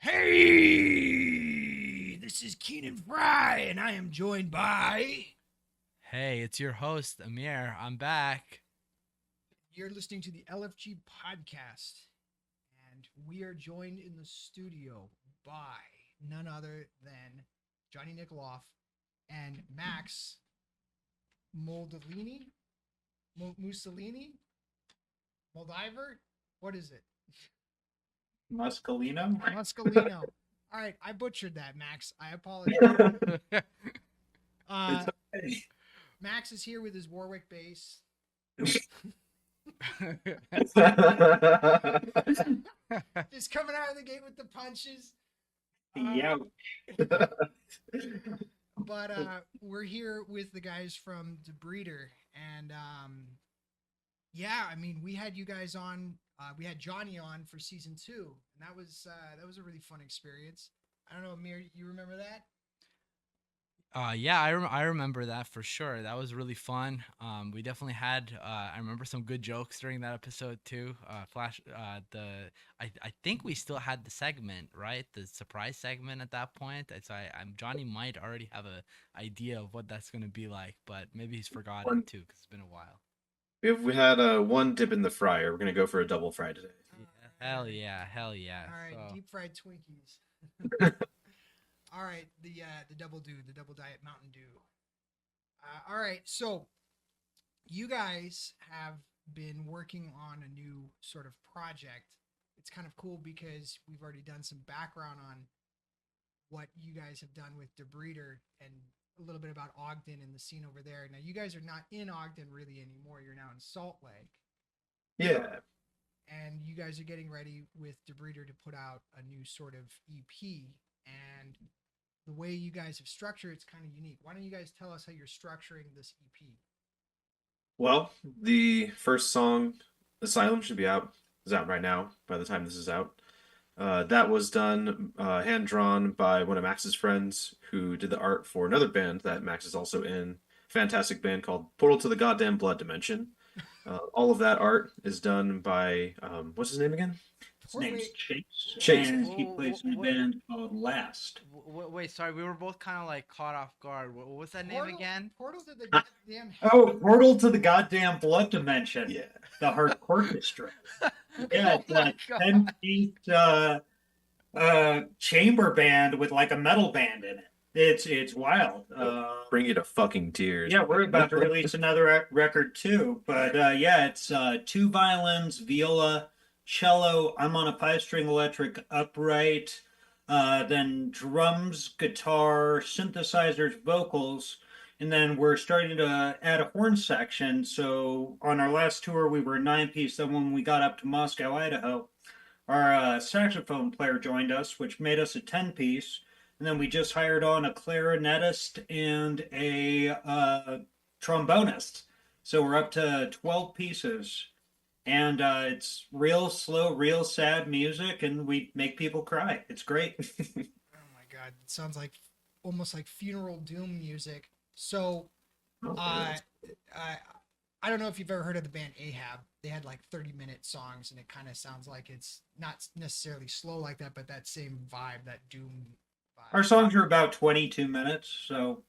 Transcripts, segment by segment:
Hey, this is Keenan Fry, and I am joined by. Hey, it's your host, Amir. I'm back. You're listening to the LFG podcast, and we are joined in the studio by none other than Johnny Nikoloff and Max Moldolini, Mussolini, Moldiver. What is it? Muscolino. Muscolino. All right, I butchered that, Max. I apologize. It's okay. Max is here with his Warwick bass. Just coming out of the gate with the punches. Yeah. But we're here with the guys from Debrieder, and yeah, I mean, we had you guys on. We had Johnny on for season 2, and that was a really fun experience. I don't know, Amir, you remember that? Yeah, I remember that for sure. That was really fun. We definitely had. I remember some good jokes during that episode too. I think we still had the segment, right? The surprise segment at that point. I'm Johnny might already have a idea of what that's gonna be like, but maybe he's forgotten too because it's been a while. If we had one dip in the fryer, we're gonna go for a double fry today. Hell yeah, hell yeah. All right, So, deep fried Twinkies. All right, the double diet Mountain Dew. All right, so you guys have been working on a new sort of project. It's kind of cool because we've already done some background on what you guys have done with Debrieder and a little bit about Ogden and the scene over there. Now, you guys are not in Ogden really anymore. You're now in Salt Lake. Yeah. And you guys are getting ready with Debrieder to put out a new sort of EP. And the way you guys have structured it's kind of unique. Why don't you guys tell us how you're structuring this EP? Well, the first song, Asylum, should be out. Is out right now by the time this is out. That was done hand drawn by one of Max's friends who did the art for another band that Max is also in. Fantastic band called Portal to the Goddamn Blood Dimension. All of that art is done by what's his name again? His name's Chase. Chase. And he plays in a band called Last. wait, sorry, we were both kind of like caught off guard. What was that name again? Portal to the goddamn. Oh, Portal to the Goddamn Blood Dimension. Yeah. The Heart Orchestra. Yeah, it's Oh my a God. 10-piece chamber band with like a metal band in it. It's wild. Bring you to fucking tears. Yeah, we're about to release another record too. But yeah, it's 2 violins, viola, cello. I'm on a 5-string electric upright. Then drums, guitar, synthesizers, vocals. And then we're starting to add a horn section. So on our last tour, we were a 9-piece. Then when we got up to Moscow, Idaho, our saxophone player joined us, which made us a 10-piece. And then we just hired on a clarinetist and a trombonist. So we're up to 12 pieces. And it's real slow, real sad music, and we make people cry. It's great. Oh my God. It sounds like almost like funeral doom music. So I don't know if you've ever heard of the band Ahab. They had like 30-minute songs, and it kind of sounds like it's not necessarily slow like that, but that same vibe, that doom vibe. Our songs are about 22 minutes, so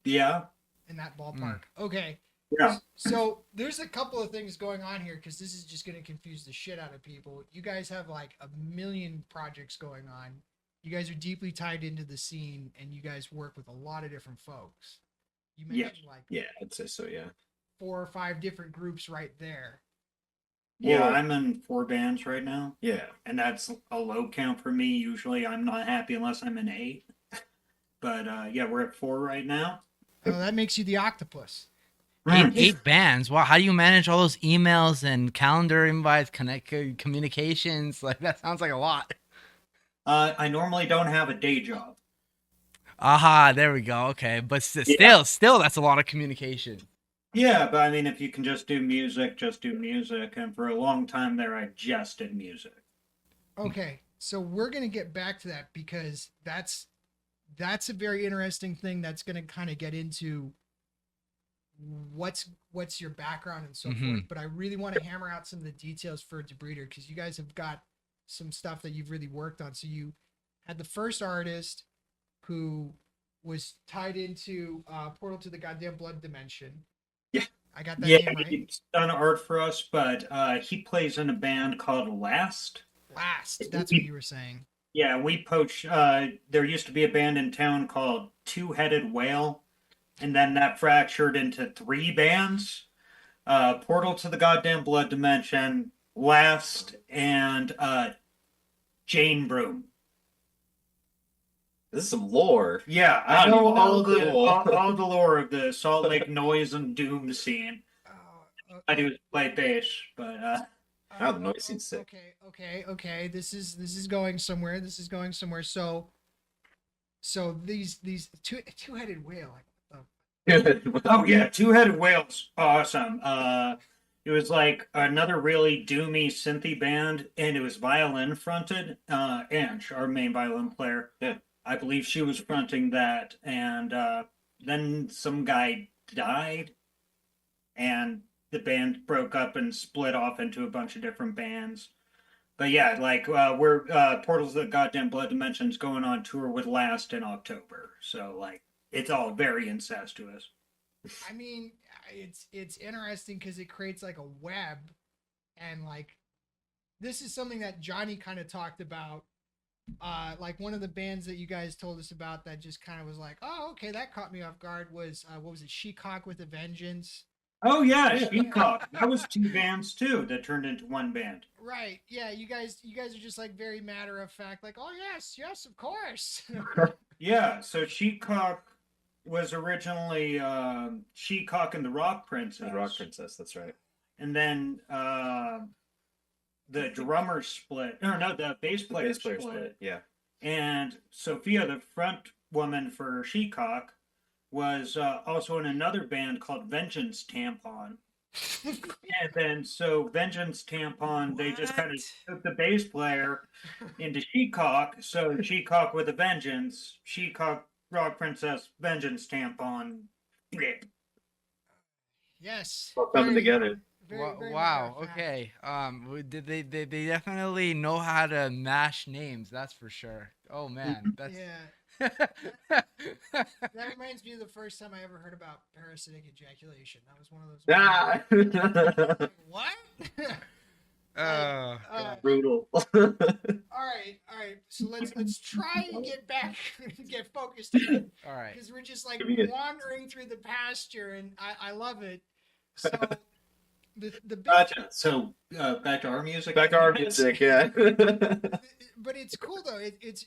yeah. In that ballpark. Okay. Yeah. So there's a couple of things going on here because this is just going to confuse the shit out of people. You guys have like a million projects going on. You guys are deeply tied into the scene, and you guys work with a lot of different folks. You mentioned like Yeah, I'd say so, yeah. 4 or 5 different groups right there. Yeah, Well- I'm in 4 bands right now, Yeah. and that's a low count for me. Usually I'm not happy unless I'm in 8. But yeah, we're at 4 right now. Oh, that makes you the octopus. Eight bands. Wow, how do you manage all those emails and calendar invites, communications? Like that sounds like a lot. I normally don't have a day job. Aha, there we go. Okay, but still, that's a lot of communication. Yeah, but I mean, if you can just do music, just do music. And for a long time there, I just did music. Okay, so we're going to get back to that because that's a very interesting thing that's going to kind of get into what's your background and so forth. But I really want to hammer out some of the details for Debrieder because you guys have got some stuff that you've really worked on. So had the first artist who was tied into Portal to the Goddamn Blood Dimension. Yeah. I got that Yeah, name right. he's done art for us, but he plays in a band called Last. Last. That's what you were saying. Yeah, we poach. There used to be a band in town called Two-Headed Whale, and then that fractured into 3 bands: Portal to the Goddamn Blood Dimension, Last, and Jane Broom. This is some lore. Yeah, I know all Cool. all the lore of the Salt Lake noise and doom scene. Oh, I do play bass, but Oh, the noise scene's sick. Okay. This is going somewhere. This is going somewhere. So these two-headed whale. oh yeah, Two-Headed Whale's awesome. It was like another really doomy synthy band, and it was violin fronted. Ange, our main violin player, Yeah. I believe she was fronting that, and then some guy died, and the band broke up and split off into a bunch of different bands. But yeah, like we're Portals of the Goddamn Blood Dimension's going on tour with Last in October, so like it's all very incestuous. I mean, it's interesting because it creates like a web, and like this is something that Johnny kind of talked about. Like one of the bands that you guys told us about that just kind of was like, oh, okay, that caught me off guard was what was it, Shecock with a Vengeance? Oh yeah, Shecock. That was 2 bands too that turned into 1 band. Right. Yeah, you guys are just like very matter of fact, like, oh yes, of course. Yeah, so Shecock was originally Shecock and the Rock Princess. The Rock Princess, that's right. And then the drummer split. No, the bass The player bass player split. split. Yeah. And Sophia, the front woman for Shecock, was also in another band called Vengeance Tampon. And then so Vengeance Tampon, they just kind of took the bass player into Shecock. So Shecock with a Vengeance, Shecock, Rock Princess, Vengeance Tampon. Blip. Yes. All coming together. Very Wow. matter of fact. Okay. Did they definitely know how to mash names? That's for sure. Oh man, that's Yeah. That reminds me of the first time I ever heard about parasitic ejaculation. That was one of those. Ah! What? Brutal. All right. So let's try and get focused here, all right. because we're just like Give me a- wandering through the pasture, and I love it. So the big, Gotcha. So back to our music. Back to our music, yeah. but it's cool though. It's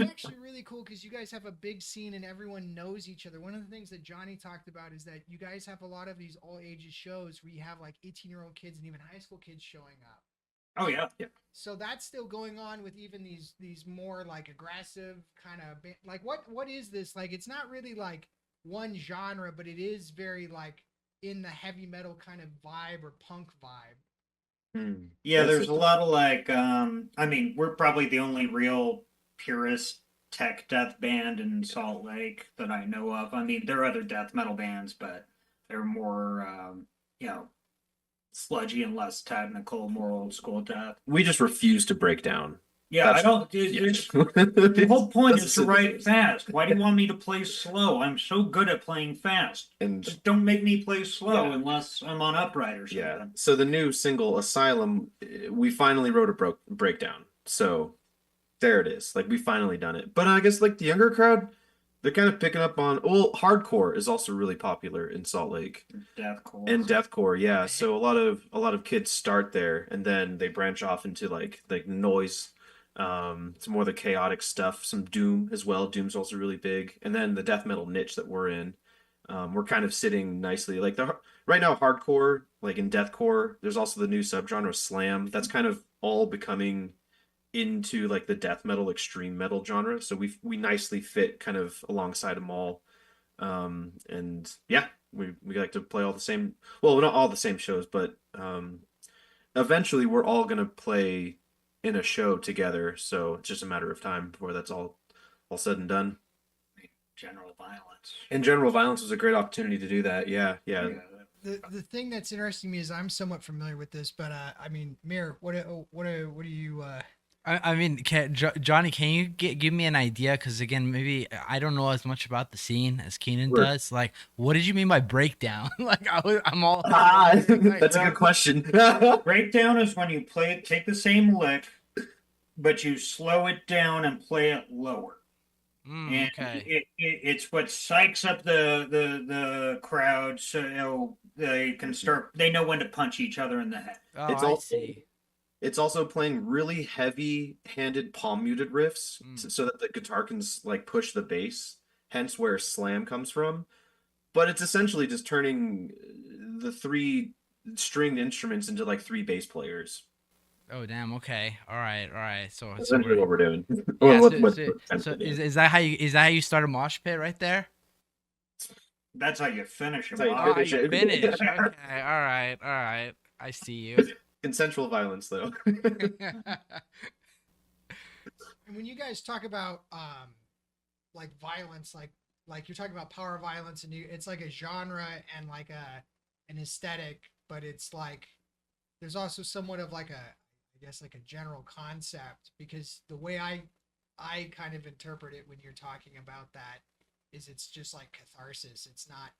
actually really cool because you guys have a big scene and everyone knows each other. One of the things that Johnny talked about is that you guys have a lot of these all ages shows where you have like 18-year-old kids and even high school kids showing up. Oh yeah. So that's still going on with even these more like aggressive kind of like what is this, like it's not really like one genre, but it is very like in the heavy metal kind of vibe or punk vibe. Yeah, That's there's a lot of like I mean, we're probably the only real purist tech death band in Salt Lake that I know of. I mean, there are other death metal bands, but they're more you know, sludgy and less technical, more old school death. We just refuse to break down. Yeah, That's- I don't. The whole point is to That's- write fast. Why do you want me to play slow? I'm so good at playing fast. And Just don't make me play slow Yeah. unless I'm on upright or yeah, something. so the new single Asylum, we finally wrote a breakdown. So there it is. Like we finally done it. But I guess like the younger crowd, they're kind of picking up on. Well, hardcore is also really popular in Salt Lake. Deathcore. And deathcore, yeah. So a lot of kids start there and then they branch off into like noise. Some more of the chaotic stuff, some doom as well. Doom's also really big. And then the death metal niche that we're in, we're kind of sitting nicely. Like right now, hardcore, like in deathcore, there's also the new subgenre slam. That's kind of all becoming into like the death metal, extreme metal genre. So we nicely fit kind of alongside them all. And yeah, we like to play all the same. Well, not all the same shows, but eventually we're all gonna play in a show together. So it's just a matter of time before that's all said and done. General violence. And General Violence was a great opportunity to do that. Yeah. The thing that's interesting to me is I'm somewhat familiar with this, but I mean, Mir, what do you I mean, Johnny, can you give me an idea? Because again, maybe I don't know as much about the scene as Keenan Sure. does. Like, what did you mean by breakdown? Like, I'm all like, That's a good question. Breakdown is when you play it, take the same lick, but you slow it down and play it lower. And okay. it's what psychs up the crowd so they can start. They know when to punch each other in the head. Oh, It's I also see. it's also playing really heavy-handed palm muted riffs Mm. so that the guitar can like push the bass, hence where slam comes from. But it's essentially just turning the three stringed instruments into like three bass players. Oh, damn. Okay. All right. All right. So Essentially we're what we're doing. Or yeah. what we're So attempting to do. is that how you start a mosh pit right there? That's how you finish That's them how you Oh, off. how finish you it. finish. Okay. All right. All right. I see you. Consensual violence, though. And when you guys talk about like violence, like you're talking about power violence, and it's like a genre and like an aesthetic, but it's like there's also somewhat of like a, I guess, like a general concept, because the way I kind of interpret it when you're talking about that is it's just like catharsis. It's not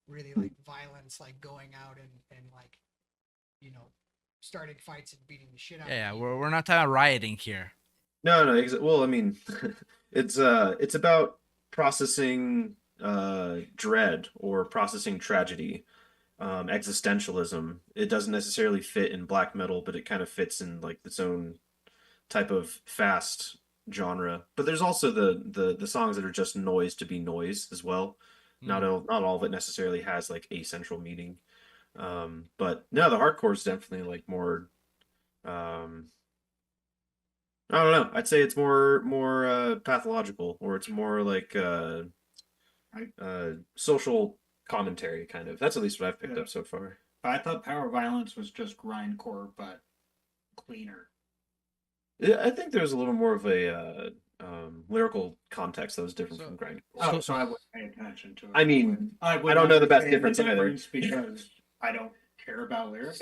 really like violence, like going out and like, you know, starting fights and beating the shit out Yeah. of people. We're not talking about rioting here. No, no. Well, I mean, it's about processing dread or processing tragedy, existentialism. It doesn't necessarily fit in black metal, but it kind of fits in like its own type of fast genre. But there's also the songs that are just noise to be noise as well. Mm. Not all of it necessarily has like a central meaning. But no, the hardcore is definitely like more. Um, I don't know. I'd say it's more pathological, or it's more like social commentary kind of. That's at least what I've picked Yeah. up so far. I thought power violence was just grindcore, but cleaner. Yeah, I think there's a little more of a lyrical context that was different So from grindcore. Oh, so so I wouldn't pay attention to it. I mean, I I don't know the best understand difference either. difference because I don't care about lyrics.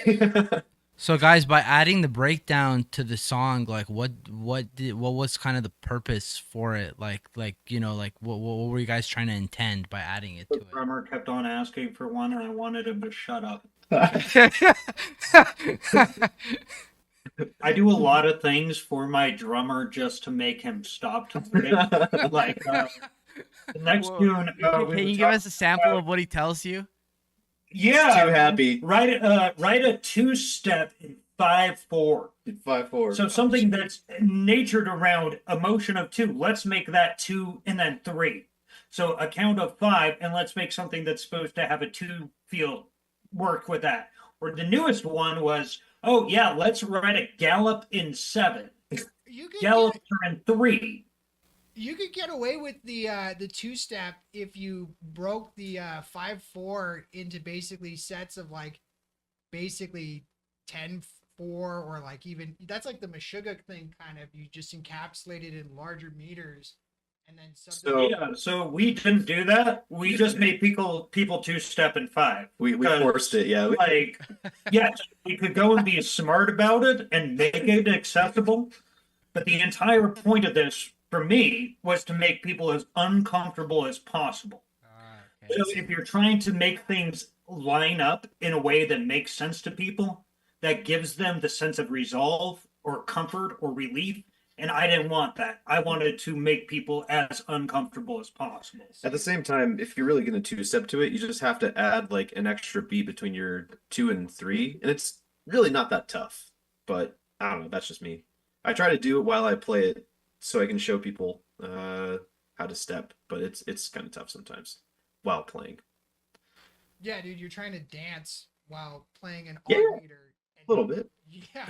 So guys, by adding the breakdown to the song, like what was kind of the purpose for it? Like you know, like what were you guys trying to intend by adding it The to it? drummer kept on asking for one, and I wanted him to shut up. I do a lot of things for my drummer just to make him stop talking. Like the next Well, tune, we can were you give talking us a sample about. of what he tells you? Yeah, Too happy. write a two-step in 5/4. 5/4. So something that's natured around a motion of two. Let's make that two and then three. So a count of five, and let's make something that's supposed to have a two feel work with that. Or the newest one was, oh yeah, let's write a gallop in 7, You could gallop get in 3. you could get away with the two step if you broke the 5/4 into basically sets of like basically 10/4, or like even that's like the Meshuggah thing kind of, you just encapsulate it in larger meters and then So Yeah, so we didn't do that. We just made people two-step in 5. we Because, forced it, yeah. like, yes, we could go and be smart about it and make it accessible, but the entire point of this, for me, was to make people as uncomfortable as possible. Okay. So if you're trying to make things line up in a way that makes sense to people, that gives them the sense of resolve or comfort or relief, and I didn't want that. I wanted to make people as uncomfortable as possible. At the same time, if you're really going to two-step to it, you just have to add like an extra beat between your 2 and 3, and it's really not that tough. But I don't know, that's just me. I try to do it while I play it so I can show people how to step, but it's kind of tough sometimes while playing. Yeah, dude, you're trying to dance while playing an Yeah, odd meter. A little bit. Yeah,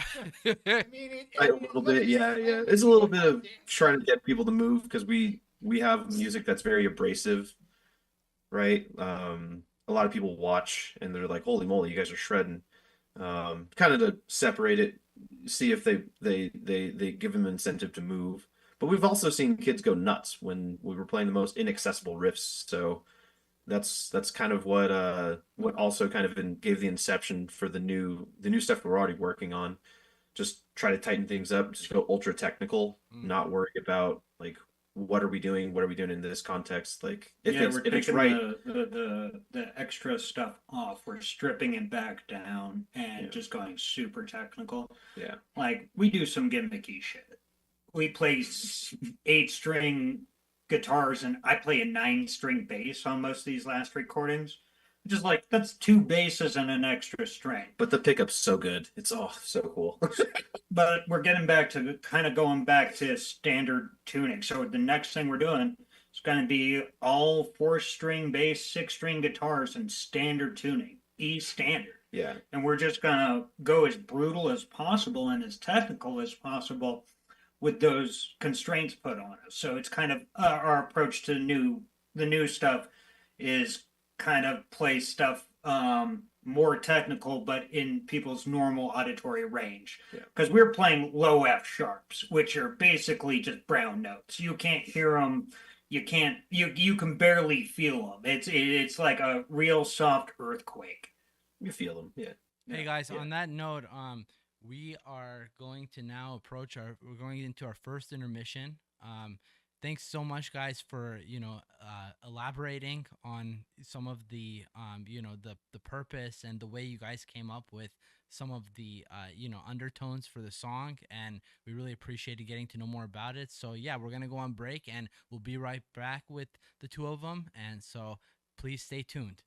I mean, A little bit, yeah, yeah. It's a little bit of trying to get people to move because we have music that's very abrasive, right? A lot of people watch and they're like, "Holy moly, you guys are shredding." Kind of to separate it, see if they give them incentive to move. But we've also seen kids go nuts when we were playing the most inaccessible riffs. So that's kind of what also kind of gave the inception for the new stuff we're already working on. just try to tighten things up, just go ultra technical, not worry about like what are we doing in this context. Like if we're it's taking right, the extra stuff off. We're stripping it back down and Yeah. just going super technical. yeah, Like we do some gimmicky shit. We play 8-string guitars, and I play a 9-string bass on most of these last recordings. Just like that's 2 basses and an extra string. but the pickup's so good. It's so cool. But we're getting back to kind of going back to standard tuning. So the next thing we're doing is going to be all 4-string bass, 6-string guitars, and standard tuning, E standard. Yeah, And we're just going to go as brutal as possible and as technical as possible with those constraints put on us. So it's kind of our approach to the new stuff is kind of play stuff more technical, but in people's normal auditory range. Because we're playing low F sharps, which are basically just brown notes. You can't hear them. You can't. You can barely feel them. It's like a real soft earthquake. you feel them. Yeah. Hey guys, Yeah. on that note, we are going to now we're going into our first intermission. Thanks so much, guys, for elaborating on some of the the purpose and the way you guys came up with some of the undertones for the song, and we really appreciated getting to know more about it. So yeah, we're gonna go on break, and we'll be right back with the two of them, and so please stay tuned.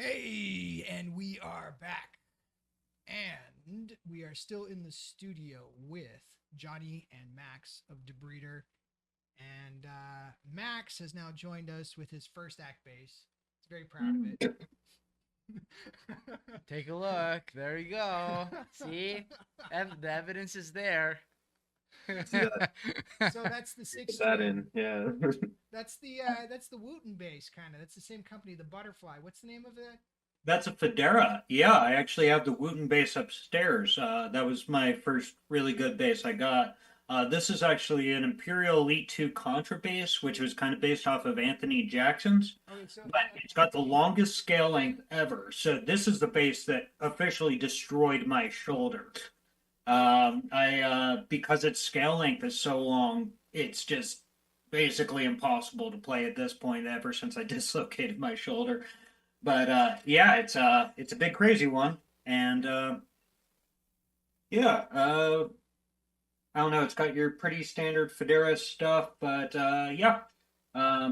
Hey, and we are back. And we are still in the studio with Johnny and Max of Debrieder. And Max has now joined us with his first act bass. He's very proud of it. Take a look. There you go. See? The evidence is there. See that? So that's the six Put that string. in, yeah. That's the Wooten bass kind of. That's the same company, the Butterfly. What's the name of it? That's a Federa. Yeah, I actually have the Wooten bass upstairs. That was my first really good bass I got. This is actually an Imperial Elite 2 contrabass, which was kind of based off of Anthony Jackson's, Okay, so but it's got the longest scale length ever. So this is the bass that officially destroyed my shoulder. Because its scale length is so long, it's just basically impossible to play at this point ever since I dislocated my shoulder. But yeah, it's a big crazy one, and yeah, I don't know. It's got your pretty standard Federa stuff, but yeah,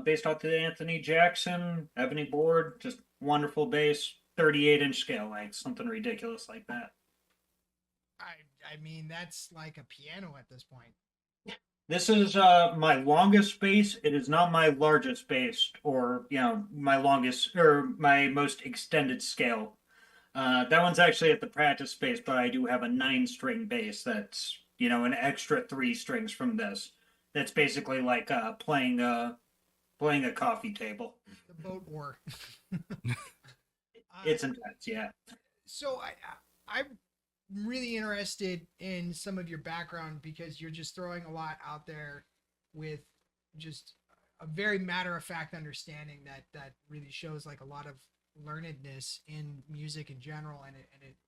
based off the Anthony Jackson Ebony board, just wonderful bass, 38-inch scale length, something ridiculous like that. I mean that's like a piano at this point. This is my longest bass. It is not my largest bass, or my longest or my most extended scale. That one's actually at the practice bass, but I do have a 9-string bass that's an extra 3 strings from this. That's basically like playing a coffee table. The boat war. It's intense, yeah. So I'm really interested in some of your background because you're just throwing a lot out there with just a very matter of fact understanding that really shows like a lot of learnedness in music in general. And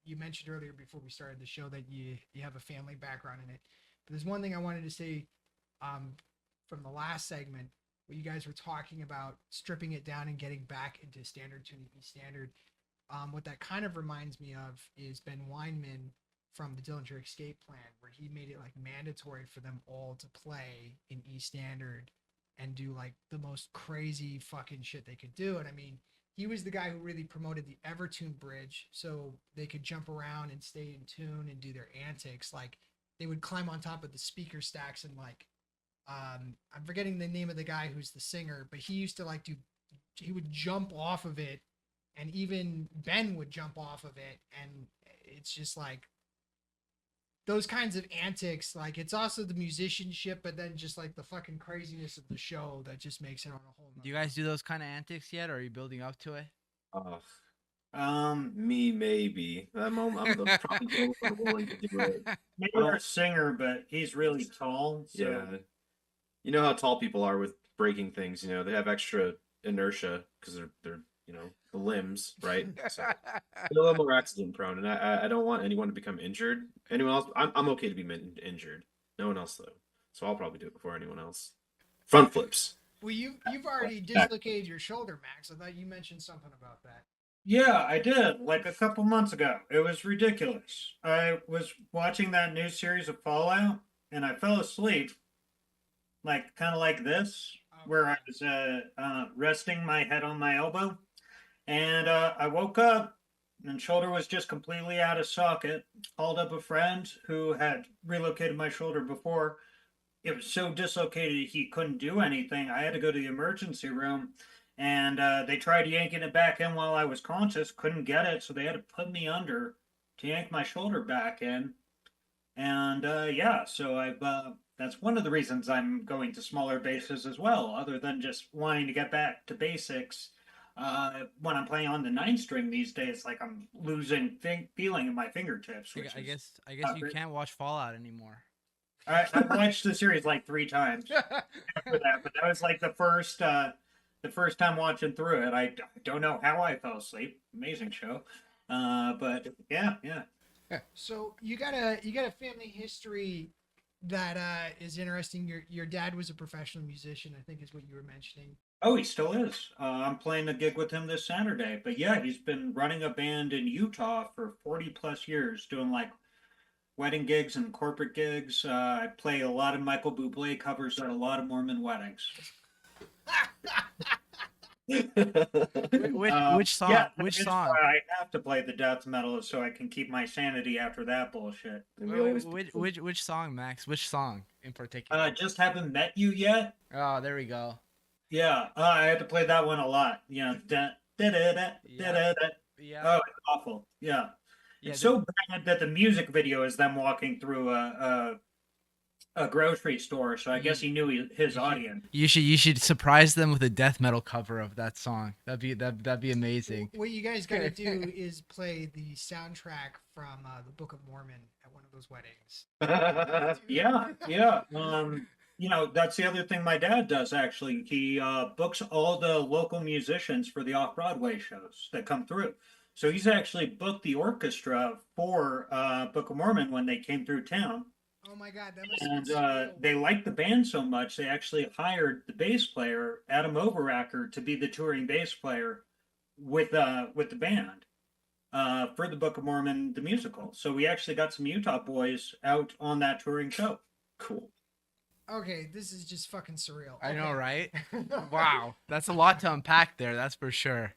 you mentioned earlier before we started the show that you have a family background in it. But there's one thing I wanted to say from the last segment where you guys were talking about stripping it down and getting back into standard tuning, E standard. What that kind of reminds me of is Ben Weinman from the Dillinger Escape Plan, where he made it like mandatory for them all to play in E standard and do like the most crazy fucking shit they could do. And I mean, he was the guy who really promoted the Evertune bridge so they could jump around and stay in tune and do their antics. Like they would climb on top of the speaker stacks and like, I'm forgetting the name of the guy who's the singer, but he used to like he would jump off of it, and even Ben would jump off of it. And it's just like those kinds of antics. Like it's also the musicianship, but then just like the fucking craziness of the show that just makes it on a whole nother Do you guys do those kind of antics yet, or are you building up to it? Me maybe. I'm probably willing to do it. Maybe our singer, but he's really tall. So. Yeah. You know how tall people are with breaking things, they have extra inertia because they're the limbs, right? So they're a little more accident prone, and I don't want anyone to become injured. Anyone else? I'm okay to be injured. No one else though, so I'll probably do it before anyone else. Front flips. Well, you've already dislocated your shoulder, Max. I thought you mentioned something about that. Yeah, I did, like a couple months ago. It was ridiculous. I was watching that new series of Fallout, and I fell asleep, like kind of like this, where I was resting my head on my elbow, and I woke up, and shoulder was just completely out of socket. Called up a friend who had relocated my shoulder before. It was so dislocated he couldn't do anything. I had to go to the emergency room. And they tried yanking it back in while I was conscious, couldn't get it, so they had to put me under to yank my shoulder back in. And yeah, so that's one of the reasons I'm going to smaller bases as well, other than just wanting to get back to basics. When I'm playing on the 9-string these days, like I'm losing feeling in my fingertips. I guess you can't watch Fallout anymore. I've watched the series like 3 times after that, but that was like the first time watching through it. I don't know how I fell asleep. Amazing show. But yeah. So you got a family history that is interesting. Your dad was a professional musician, I think is what you were mentioning. Oh, he still is. I'm playing a gig with him this Saturday. But yeah, he's been running a band in Utah for 40 plus years, doing like wedding gigs and corporate gigs. I play a lot of Michael Bublé covers at a lot of Mormon weddings. Which song? Yeah, Which that's song? why I have to play the death metal so I can keep my sanity after that bullshit. We always Which song, Max? Which song in particular? Just haven't met you yet. Oh, there we go. Yeah, I had to play that one a lot. You know, Yeah. Oh, Yeah. it's awful. Yeah, Yeah. it's so bad that the music video is them walking through a grocery store. So I guess he knew his audience. You should surprise them with a death metal cover of that song. That'd be amazing. What you guys got to do is play the soundtrack from the Book of Mormon at one of those weddings. Yeah. You know, that's the other thing my dad does, actually. He books all the local musicians for the off-Broadway shows that come through. So he's actually booked the orchestra for Book of Mormon when they came through town. Oh my God, that must And be surreal. they liked the band so much, they actually hired the bass player, Adam Overacker, to be the touring bass player with the band for the Book of Mormon, the musical. So we actually got some Utah boys out on that touring show. cool. Okay, this is just fucking surreal. I know, Okay. right? Wow, that's a lot to unpack there. That's for sure.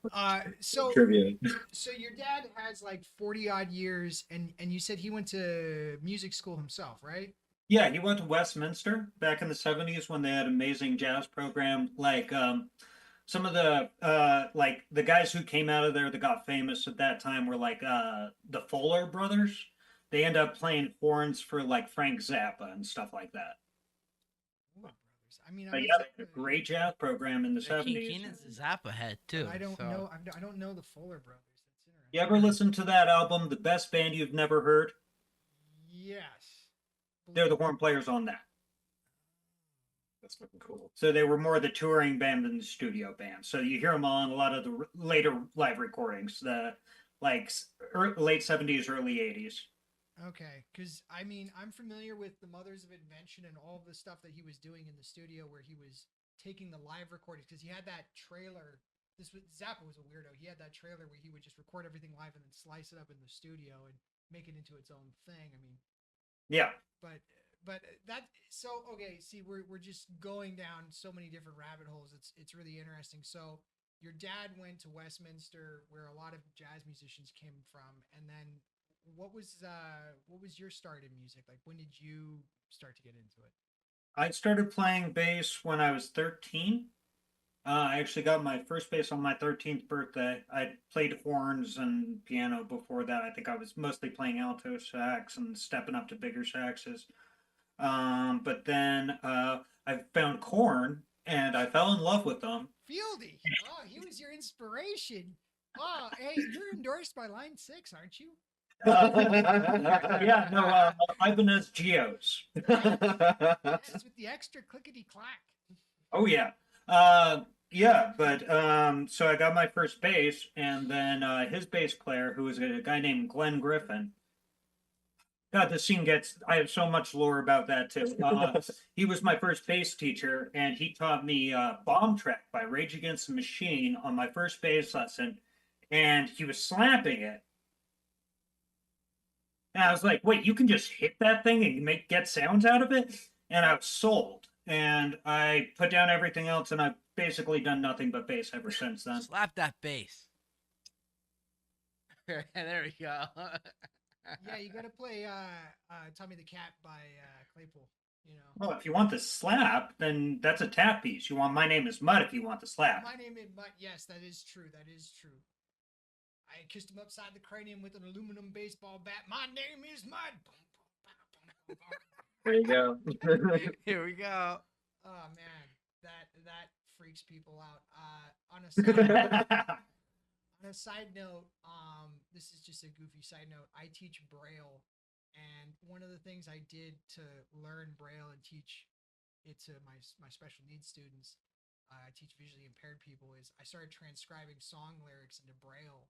So Trivia. so your dad has like 40 odd years, and you said he went to music school himself, right? Yeah, he went to Westminster back in the 70s when they had an amazing jazz program. Like some of the like the guys who came out of there that got famous at that time were like the Fuller brothers. They end up playing horns for like Frank Zappa and stuff like that. Ooh, brothers. I mean, But I yeah, they had a great jazz program in the Yeah, 70s. Keenan's a Zappa head too. I don't so- know. I don't know the Fuller brothers. That's interesting. You ever listen to that album, The Best Band You've Never Heard? Yes. They're the horn players on that. That's fucking cool. So they were more the touring band than the studio band. So you hear them on a lot of the later live recordings, the like late 70s, early 80s. Okay, because I mean, I'm familiar with the Mothers of Invention and all the stuff that he was doing in the studio, where he was taking the live recordings. Because he had that trailer. Zappa was a weirdo. He had that trailer where he would just record everything live and then slice it up in the studio and make it into its own thing. I mean, Yeah. but that so okay. See, we're just going down so many different rabbit holes. It's really interesting. So your dad went to Westminster, where a lot of jazz musicians came from, and then what was your start in music? Like, when did you start to get into it? I started playing bass when I was 13. I actually got my first bass on my 13th birthday. I played horns and piano before that. I think I was mostly playing alto sax and stepping up to bigger saxes. But then I found Korn and I fell in love with them. Fieldy. Oh, he was your inspiration. Oh, hey, you're endorsed by Line 6, aren't you? Yeah, no, Ibanez Geos. Yes, with the extra clickety clack. Oh yeah. Yeah, but so I got my first bass, and then his bass player, who was a guy named Glenn Griffin. God, the scene gets. I have so much lore about that too. He was my first bass teacher, and he taught me "Bomb Track" by Rage Against the Machine on my first bass lesson, and he was slapping it. And I was like, "Wait, you can just hit that thing and get sounds out of it?" And I was sold. And I put down everything else, and I've basically done nothing but bass ever since then. Slap that bass. There we go. Yeah, you gotta play Tommy the Cat by Claypool. You know. Well, if you want the slap, then that's a tap piece. You want My Name is Mud if you want the slap. My name is Mud. Yes, that is true. That is true. I kissed him upside the cranium with an aluminum baseball bat. My name is Mud. There you go. Here we go. Oh man, that freaks people out. On a side note, this is just a goofy side note. I teach Braille, and one of the things I did to learn Braille and teach it to my special needs students, I teach visually impaired people, is I started transcribing song lyrics into Braille.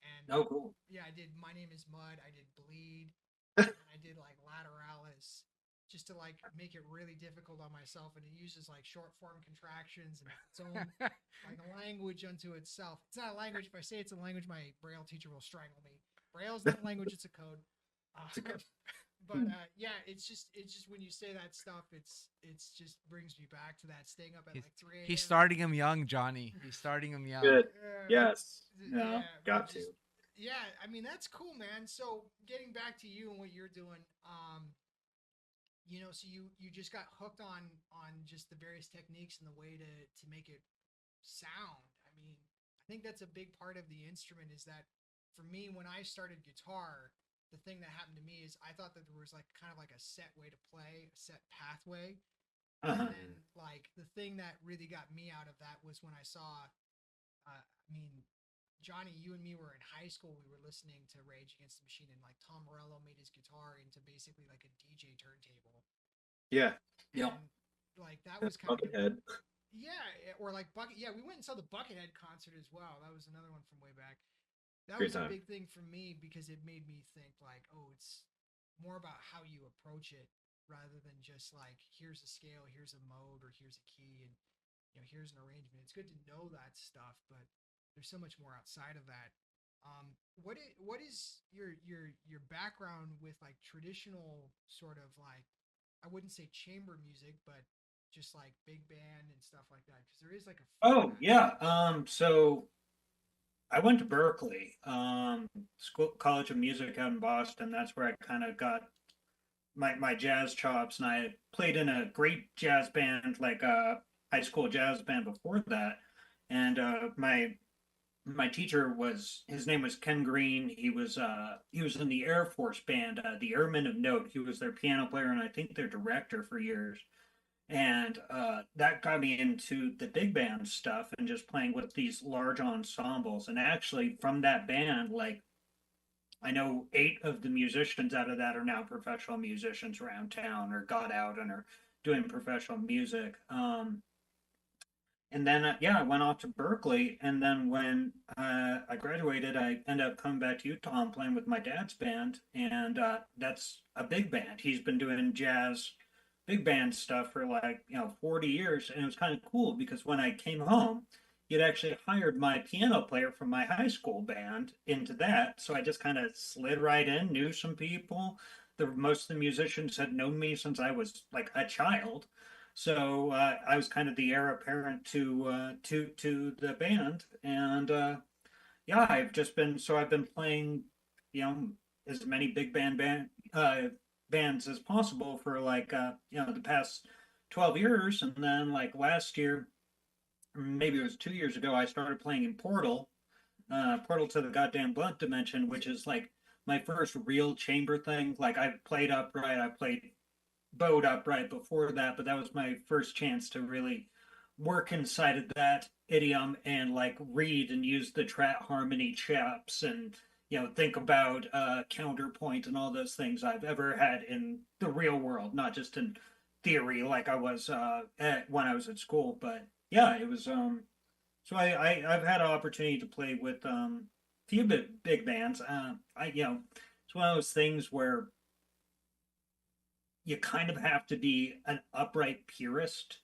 And Oh, cool. yeah, I did My Name is Mud, I did Bleed, and I did like Lateralis, just to like make it really difficult on myself. And it uses like short form contractions and its own like a language unto itself. It's not a language. If I say it's a language, my Braille teacher will strangle me. Braille's not a language, it's a code. But yeah, it's just when you say that stuff, it's just brings me back to that staying up at He's, like 3 a.m. he's starting him young, Johnny. He's starting him young. Good. Uh, Yes. Yeah, Got but to. yeah, I mean that's cool, man. So getting back to you and what you're doing, so you just got hooked on just the various techniques and the way to make it sound. I mean, I think that's a big part of the instrument is that for me when I started guitar, the thing that happened to me is I thought that there was like kind of like a set way to play, a set pathway. Uh-huh. And then like the thing that really got me out of that was when I saw I mean, Johnny, you and me were in high school. We were listening to Rage Against the Machine, and like Tom Morello made his guitar into basically like a DJ turntable. Yeah. Yep. And like that was kind of Buckethead. or like Bucket. Yeah, we went and saw the Buckethead concert as well. That was another one from way back. That Great was a time. big thing for me because it made me think like, oh, it's more about how you approach it rather than just like here's a scale, here's a mode, or here's a key, and here's an arrangement. It's good to know that stuff, but there's so much more outside of that. What is your background with like traditional sort of like I wouldn't say chamber music, but just like big band and stuff like that? Because there is like a Oh format. yeah. So I went to Berkeley, school, College of Music out in Boston. That's where I kind of got my jazz chops, and I played in a great jazz band, like a high school jazz band before that. And my teacher was his name was Ken Green. He was in the Air Force band, the Airmen of Note. He was their piano player and I think their director for years. And that got me into the big band stuff and just playing with these large ensembles. And actually, from that band, like I know 8 of the musicians out of that are now professional musicians around town or got out and are doing professional music. And then yeah, I went off to Berkeley, and then when I graduated, I ended up coming back to Utah and playing with my dad's band, and that's a big band. He's been doing jazz, big band stuff for like 40 years, and it was kind of cool because when I came home, he had actually hired my piano player from my high school band into that, so I just kind of slid right in, knew some people. Most of the musicians had known me since I was like a child, so I was kind of the heir apparent to the band, and yeah, I've been playing, you know, as many big bands as possible for like the past 12 years, and then like last year, maybe it was 2 years ago, I started playing in Portal to the Goddamn Blunt Dimension, which is like my first real chamber thing. Like I played upright, I played bowed upright before that, but that was my first chance to really work inside of that idiom and like read and use the Trat harmony chaps and think about counterpoint and all those things I've ever had in the real world, not just in theory like I was when I was at school. But yeah, it was so I've had an opportunity to play with a few big bands. It's one of those things where you kind of have to be an upright purist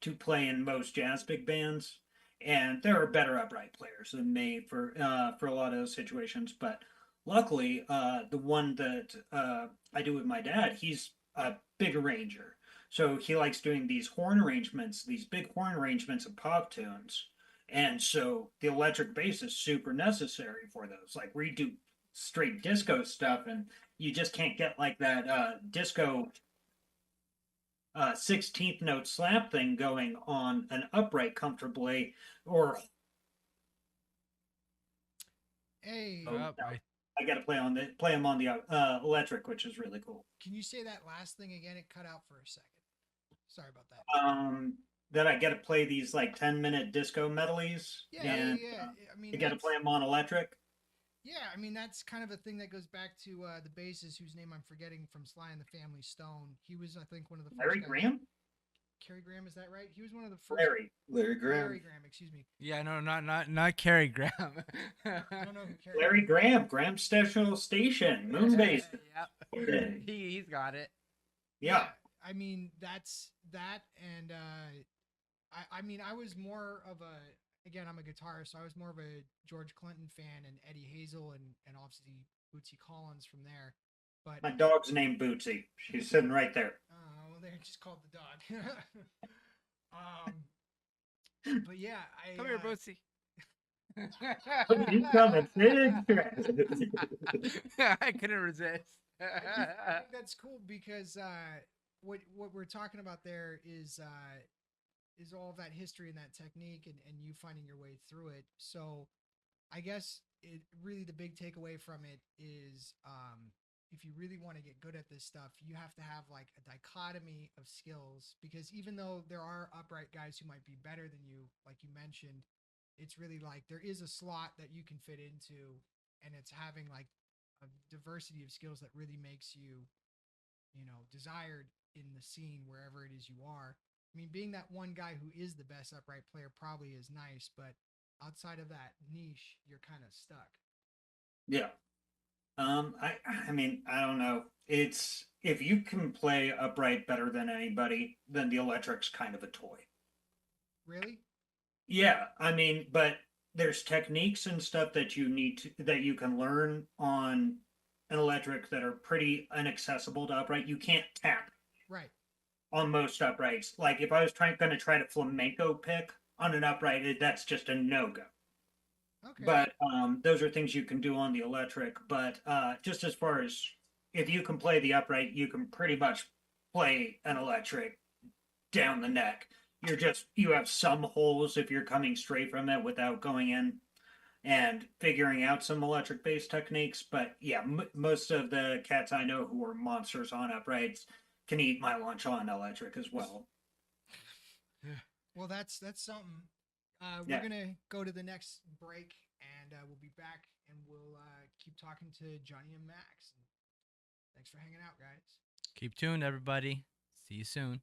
to play in most jazz big bands, and there are better upright players than me for a lot of those situations. But luckily, the one that I do with my dad, he's a big arranger, so he likes doing these horn arrangements, these big horn arrangements of pop tunes, and so the electric bass is super necessary for those. Like we do straight disco stuff, and you just can't get like that disco 16th note slap thing going on an upright comfortably, or Hey, Yep, I got to play them on the electric, which is really cool. can you say that last thing again? It cut out for a second. Sorry about that. That I got to play these like 10-minute disco medleys, and I mean, you got to play them on electric. yeah, I mean that's kind of a thing that goes back to the bassist whose name I'm forgetting from Sly and the Family Stone. He was, I think, one of the first Larry guys. Graham. Kerry Graham, is that right? He was one of the first. Larry Graham. Larry Graham, excuse me. yeah, no, not Cary Graham. I don't know who Kerry. Larry Graham, Graham Special Station, Moonbase. Yep. He's got it. Yeah. I mean that's that, and I mean I was more of a again I'm a guitarist, so I was more of a George Clinton fan and Eddie Hazel and obviously Bootsy Collins from there. But My dog's named Bootsy. She's sitting right there. well, they're just called the dog. um, but yeah, Come here, Bootsy. You coming? I couldn't resist. I think that's cool because what we're talking about there is all that history and that technique and you finding your way through it. So I guess it really the big takeaway from it is if you really want to get good at this stuff, you have to have like a dichotomy of skills because even though there are upright guys who might be better than you, like you mentioned, it's really like there is a slot that you can fit into and it's having like a diversity of skills that really makes you, desired in the scene wherever it is you are. I mean, being that one guy who is the best upright player probably is nice, but outside of that niche, you're kind of stuck. Yeah. I mean, I don't know. It's if you can play upright better than anybody, then the electric's kind of a toy. Really? Yeah, I mean, but there's techniques and stuff that you can learn on an electric that are pretty inaccessible to upright. You can't tap Right. on most uprights. Like if I was going to try to flamenco pick on an upright, that's just a no-go. Okay. But those are things you can do on the electric. But just as far as if you can play the upright, you can pretty much play an electric down the neck. You have some holes if you're coming straight from it without going in and figuring out some electric bass techniques. But yeah, most of the cats I know who are monsters on uprights can eat my lunch on electric as well. Well, that's something. We're Yeah. gonna go to the next break, and we'll be back, and we'll keep talking to Johnny and Max. And thanks for hanging out, guys. Keep tuned, everybody. See you soon.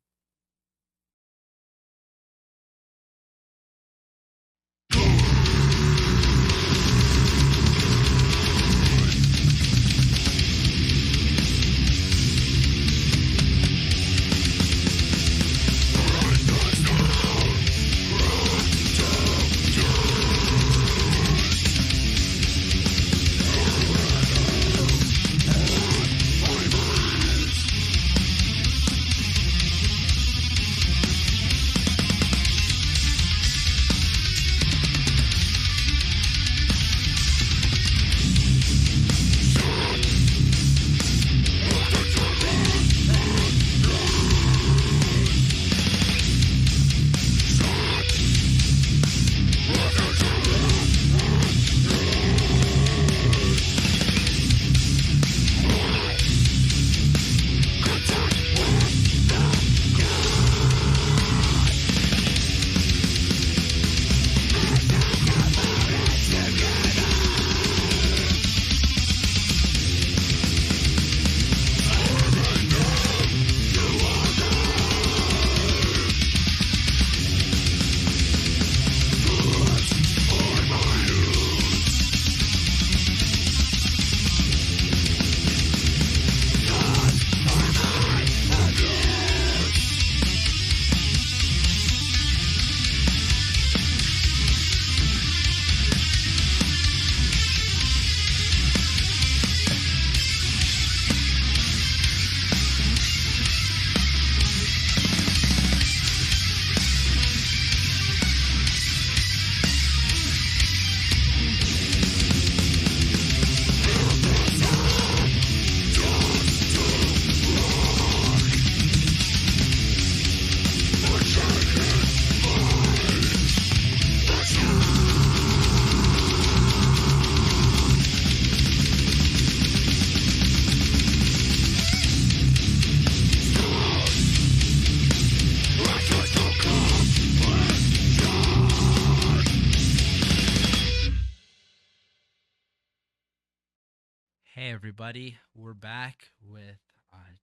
Hey everybody, we're back with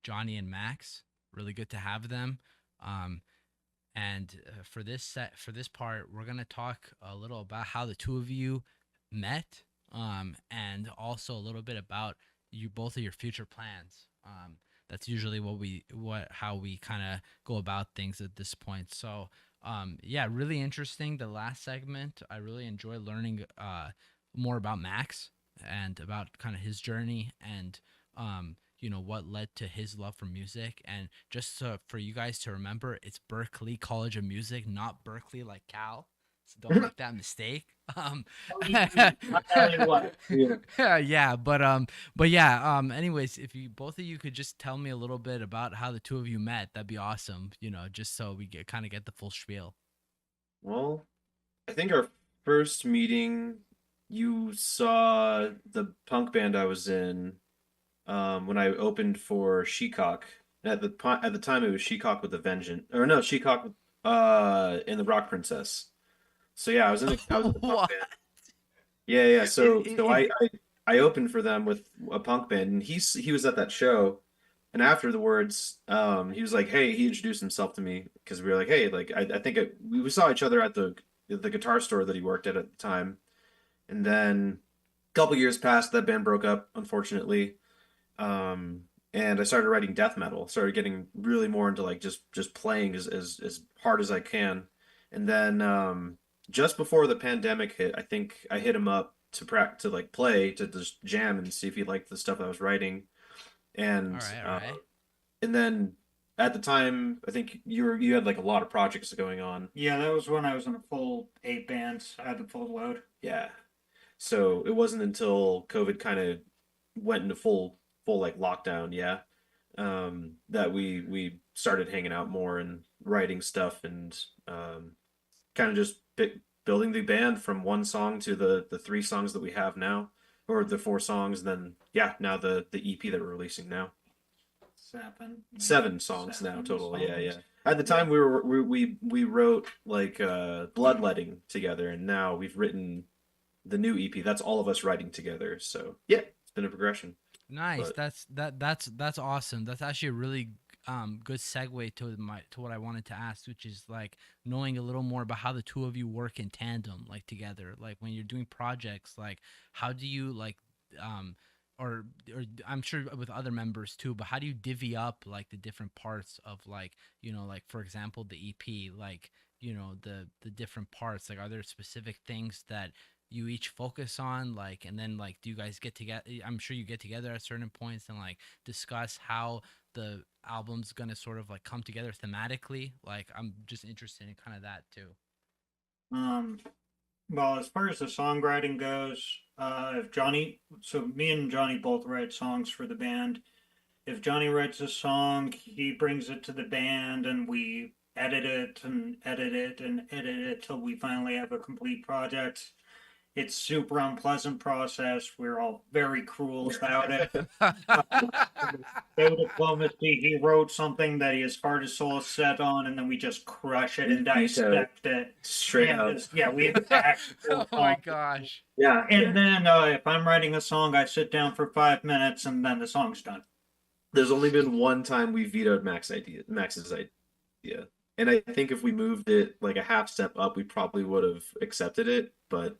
Johnny and Max. Really good to have them. And for this part, we're gonna talk a little about how the two of you met, and also a little bit about both of your future plans. That's usually how we kind of go about things at this point. So, yeah, really interesting. The last segment, I really enjoy learning more about Max and about kind of his journey and what led to his love for music. And just for you guys to remember, it's Berkeley College of Music, not Berkeley like Cal. So don't make that mistake. Yeah, but yeah. Anyways, if you both of you could just tell me a little bit about how the two of you met, that'd be awesome. Just so we kind of get the full spiel. Well, I think our first meeting, you saw the punk band I was in when I opened for Shecock. At the time, it was Shecock with a Vengeance, or no, Shecock in the Rock Princess. So yeah, I was in the punk What? band. Yeah, yeah. So It- so it- I opened for them with a punk band, and he was at that show. And afterwards, he was like, "Hey," he introduced himself to me because we were like, "Hey, like I think we saw each other at the guitar store that he worked at the time." And then a couple years passed, that band broke up, unfortunately. And I started writing death metal, started getting really more into like just playing as hard as I can. And then just before the pandemic hit, I think I hit him up to like play to just jam and see if he liked the stuff I was writing. all And right, all right. and then at the time, I think you had like a lot of projects going on. Yeah, that was when I was in a full 8 band. I had the full load. Yeah. So it wasn't until COVID kind of went into full like lockdown, yeah, that we started hanging out more and writing stuff and kind of just building the band from one song to the 3 songs that we have now, or the 4 songs, and then yeah, now the EP that we're releasing now. 7 songs now total. Yeah, yeah. At the time we wrote like Bloodletting together, and now we've written the new EP. That's all of us writing together. So yeah, it's been a progression. Nice. But That's awesome. That's actually a really good segue to what I wanted to ask, which is like knowing a little more about how the two of you work in tandem, like together. Like when you're doing projects, like how do you like or I'm sure with other members too, but how do you divvy up like the different parts of like, like for example the EP, like, the different parts, like are there specific things that you each focus on, like, and then like do you guys get together? I'm sure you get together at certain points and like discuss how the album's gonna sort of like come together thematically. Like I'm just interested in kind of that too. Um, well, as far as the songwriting goes, if Johnny, so me and Johnny both write songs for the band. If Johnny writes a song, he brings it to the band and we edit it and edit it and edit it till we finally have a complete project. It's super unpleasant process. We're all very cruel about it. No diplomacy. He wrote something that he his heart and soul is set on, and then we just crush it and dissect it. straight And up. just, yeah, we attack the Oh whole my song. gosh. Yeah. And then if I'm writing a song, I sit down for 5 minutes, and then the song's done. There's only been one time we vetoed Max's idea. And I think if we moved it like a half step up, we probably would have accepted it. But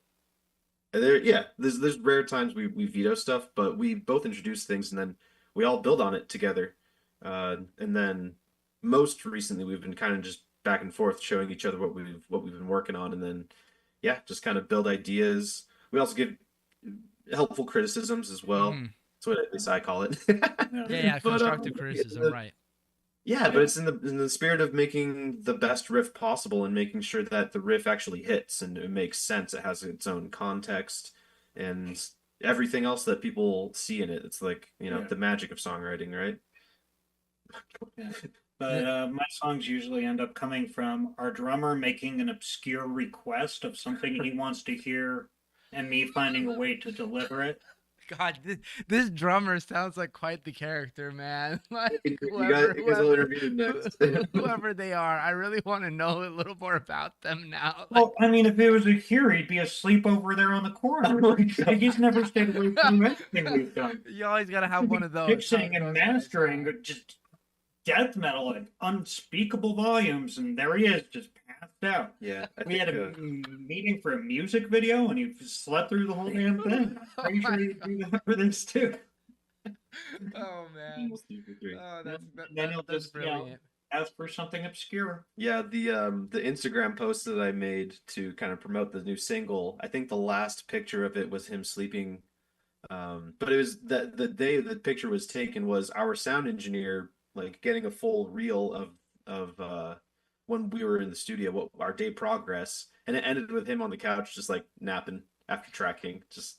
there's rare times we veto stuff, but we both introduce things and then we all build on it together. And then most recently we've been kind of just back and forth showing each other what we've been working on, and then yeah, just kind of build ideas. We also give helpful criticisms as well. Mhm. That's what at least I call it. Yeah, But, constructive criticism, right? yeah, but it's in the spirit of making the best riff possible and making sure that the riff actually hits and it makes sense. It has its own context and everything else that people see in it. It's like, Yeah. the magic of songwriting, right? But my songs usually end up coming from our drummer making an obscure request of something he wants to hear, and me finding a way to deliver it. God, this drummer sounds like quite the character, man. Like You guys will interview him next. whoever they are, I really want to know a little more about them now. Like, Well, I mean, if it was a here, he'd be asleep over there on the corner. He's never stayed away from anything we've done. you always gotta have one of those. Mixing and Those guys. mastering, just death metal at unspeakable volumes, and there he is, just passed out. Yeah, I We had a think, meeting for a music video, and he slept through the whole damn thing. I'm pretty sure he'd do that for this too. Oh man. Oh, Then he'll that's just, brilliant. ask for something obscure. yeah, the Instagram post that I made to kind of promote the new single, I think the last picture of it was him sleeping But it was the day the picture was taken was our sound engineer like getting a full reel of when we were in the studio, what our day progress, and it ended with him on the couch just like napping after tracking, just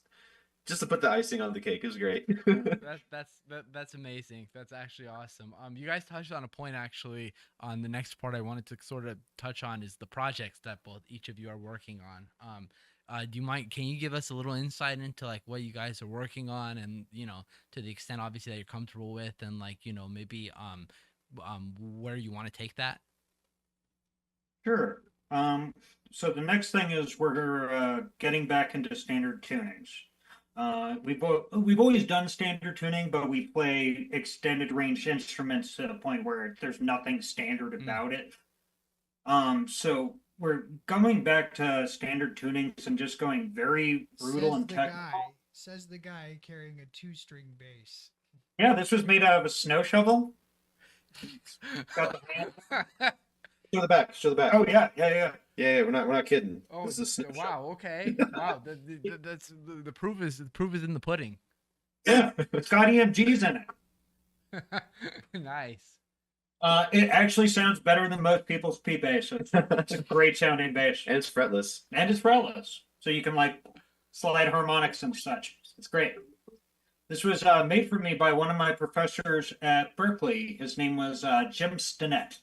to put the icing on the cake. It was great. That's amazing. That's actually awesome. You guys touched on a point actually on the next part I wanted to sort of touch on is the projects that both each of you are working on. Do you mind? Can you give us a little insight into like what you guys are working on, and to the extent obviously that you're comfortable with, and like maybe where you want to take that? Sure. So the next thing is we're getting back into standard tunings. We've always done standard tuning, but we play extended range instruments to the point where there's nothing standard about it. So we're going back to standard tunings and just going very brutal and technical. Says the guy carrying a 2-string bass. Yeah, this was made out of a snow shovel. Got the hand. Show the back. Show the back. Oh yeah. Yeah. We're not kidding. Oh, this is wow. Okay. Wow. That's the proof is in the pudding. Yeah, it's got EMGs in it. Nice. It actually sounds better than most people's P bass. It's a great sounding bass, and it's fretless. And it's fretless, so you can like slide harmonics and such. It's great. This was made for me by one of my professors at Berkeley. His name was Jim Stinnett.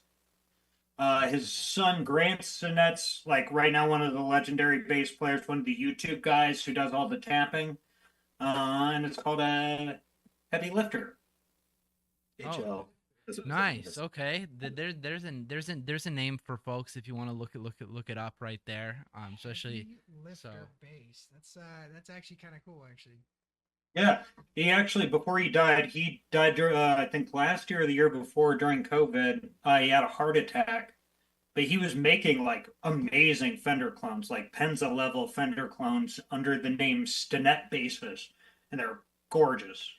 His son Grant Sinnett's like right now one of the legendary bass players, one of the YouTube guys who does all the tapping, and it's called a Heavy Lifter. HL. Nice. Okay. There's a name for folks if you want to look it up right there. Especially Lifter bass. That's actually kind of cool actually. Yeah, he actually before he died I think last year or the year before during COVID. He had a heart attack, but he was making like amazing Fender clones, like Penza level Fender clones under the name Stinnett basses, and they're gorgeous,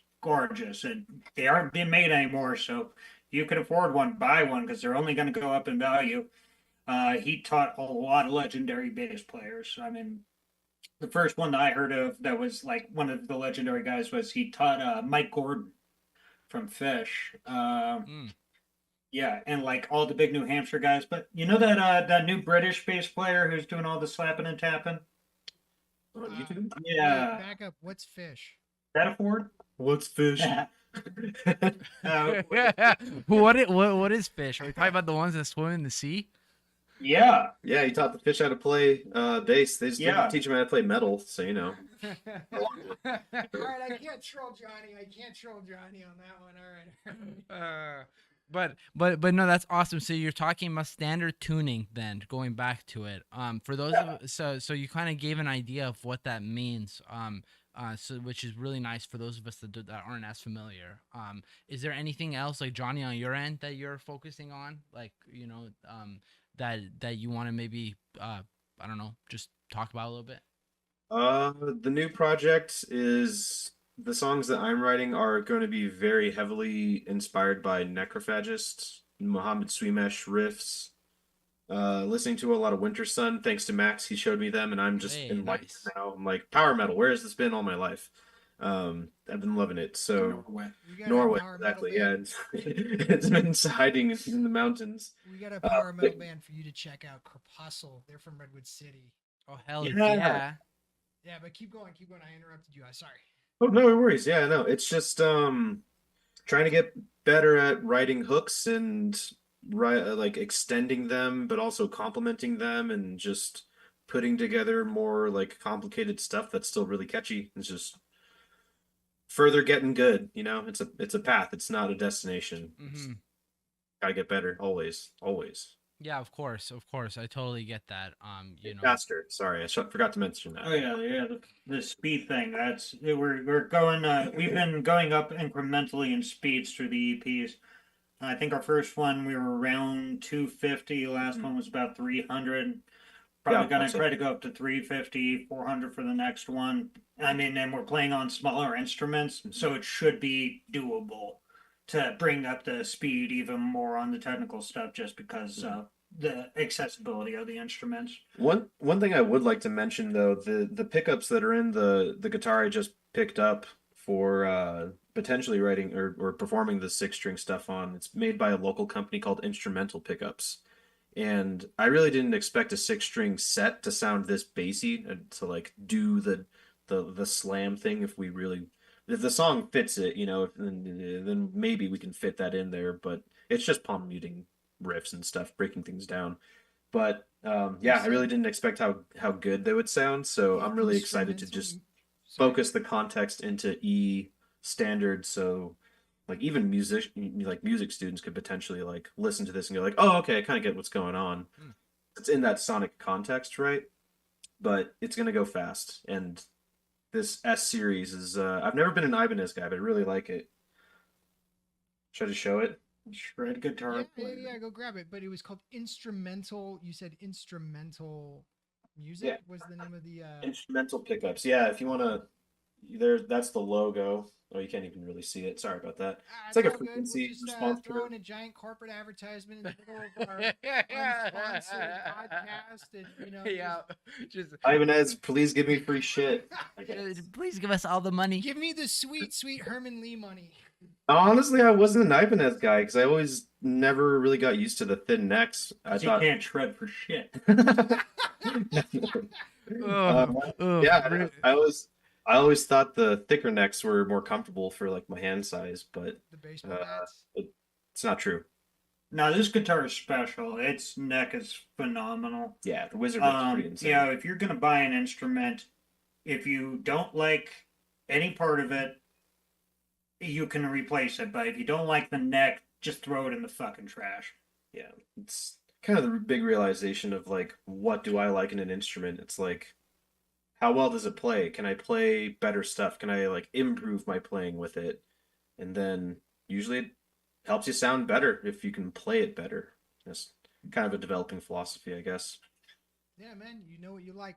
and they aren't being made anymore. So if you could afford one, buy one because they're only going to go up in value. He taught a lot of legendary bass players. I mean, the first one that I heard of that was like one of the legendary guys was he taught Mike Gordon from Fish. Yeah, and like all the big New Hampshire guys. But you know that new British bass player who's doing all the slapping and tapping? On YouTube? Yeah. Back up. What's Fish? That a Ford? What's Fish? What is Fish? Are we talking about the ones that swim in the sea? Yeah. Yeah, he taught the fish how to play bass. They just didn't teach him how to play metal, so All right, I can't troll Johnny on that one. All right. But no, that's awesome. So you're talking about standard tuning then, going back to it. For those of so you kind of gave an idea of what that means. So which is really nice for those of us that aren't as familiar. Is there anything else like Johnny on your end that you're focusing on, like that you want to maybe I don't know, just talk about a little bit? The new project is the songs that I'm writing are going to be very heavily inspired by Necrophagist, Mohammed Swimesh riffs. Listening to a lot of Winter Sun, thanks to Max, he showed me them, and I'm just enlightened now. I'm like, power metal, where has this been all my life? I've been loving it. So Norway, exactly. Yeah, it's been hiding in the mountains. We got a power metal band for you to check out, Corpuscle. They're from Redwood City. Oh hell yeah! Yeah, but keep going. I interrupted you. I'm sorry. Oh no worries. Yeah, no, it's just trying to get better at writing hooks and like extending them, but also complementing them, and just putting together more like complicated stuff that's still really catchy. It's just further getting good, it's a path, it's not a destination. Gotta get better always. Yeah, of course, I totally get that. Faster, sorry, I forgot to mention that. Oh yeah, the speed thing, we're going we've been going up incrementally in speeds through the EPs. I think our first one we were around 250, last one was about 300. Probably gonna try to go up to 350, 400 for the next one. I mean, and we're playing on smaller instruments, so it should be doable to bring up the speed even more on the technical stuff, just because the accessibility of the instruments. One thing I would like to mention though, the pickups that are in the guitar I just picked up for potentially writing or performing the 6-string stuff on. It's made by a local company called Instrumental Pickups. And I really didn't expect a 6-string set to sound this bassy and to like do the slam thing if the song fits it, then maybe we can fit that in there, but it's just palm muting riffs and stuff, breaking things down. But yeah, I really didn't expect how good they would sound, so I'm really excited to just focus the context into E standard, so like even music students could potentially like listen to this and go like, oh, okay, I kind of get what's going on. It's in that sonic context, right? But it's gonna go fast, and this S series is I've never been an Ibanez guy, but I really like it. Should I just show it? Shred guitar. Yeah, go grab it. But it was called Instrumental. You said Instrumental Music was the name of the Instrumental Pickups. Yeah, if you want to, that's the logo. Oh, you can't even really see it. Sorry about that. It's like a frequency response. Throw in a giant corporate advertisement in the middle of our unsponsored podcast, and Yeah, just Ibanez, please give me free shit. please give us all the money. give me the sweet, sweet Herman Lee money. Honestly, I wasn't an Ibanez guy because I always never really got used to the thin necks. I You thought, can't shred for shit. yeah, I always thought the thicker necks were more comfortable for like my hand size, but The baseball bats. it's not true. Now this guitar is special. Its neck is phenomenal. Yeah, the Wizard is pretty insane. Yeah, if you're gonna buy an instrument, if you don't like any part of it, you can replace it. But if you don't like the neck, just throw it in the fucking trash. Yeah, it's kind of the big realization of like, what do I like in an instrument? It's like, how well does it play? Can I play better stuff? Can I like improve my playing with it? And then usually it helps you sound better if you can play it better. That's kind of a developing philosophy, I guess. Yeah, man, you know what you like.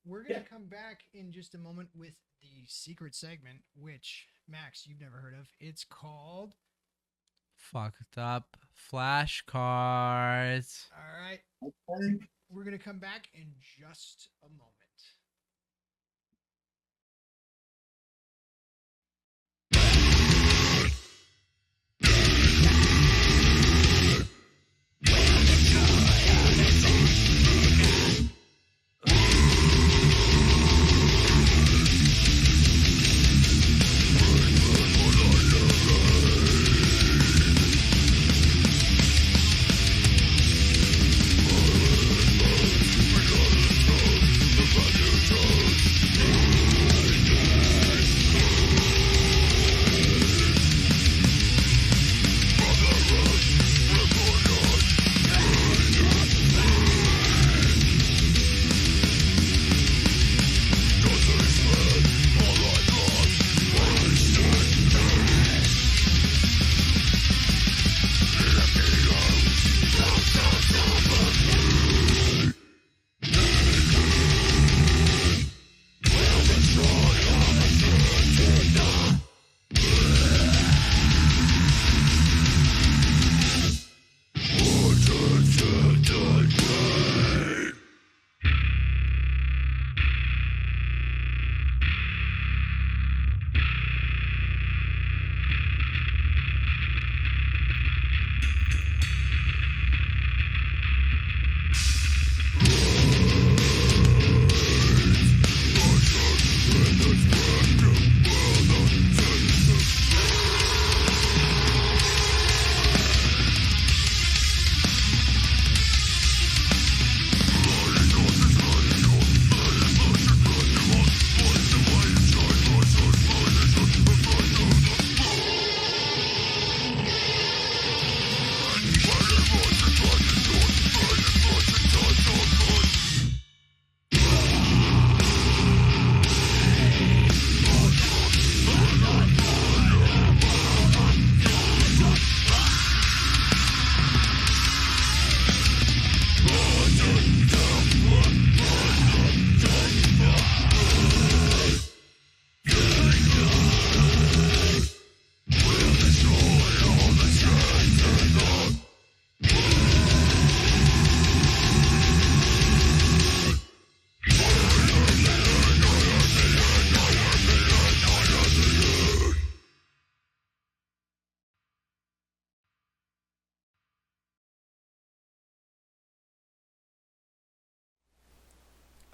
We're gonna come back in just a moment with the secret segment, which Max, you've never heard of. It's called Fucked up flashcards. All right. We're gonna come back in just a moment.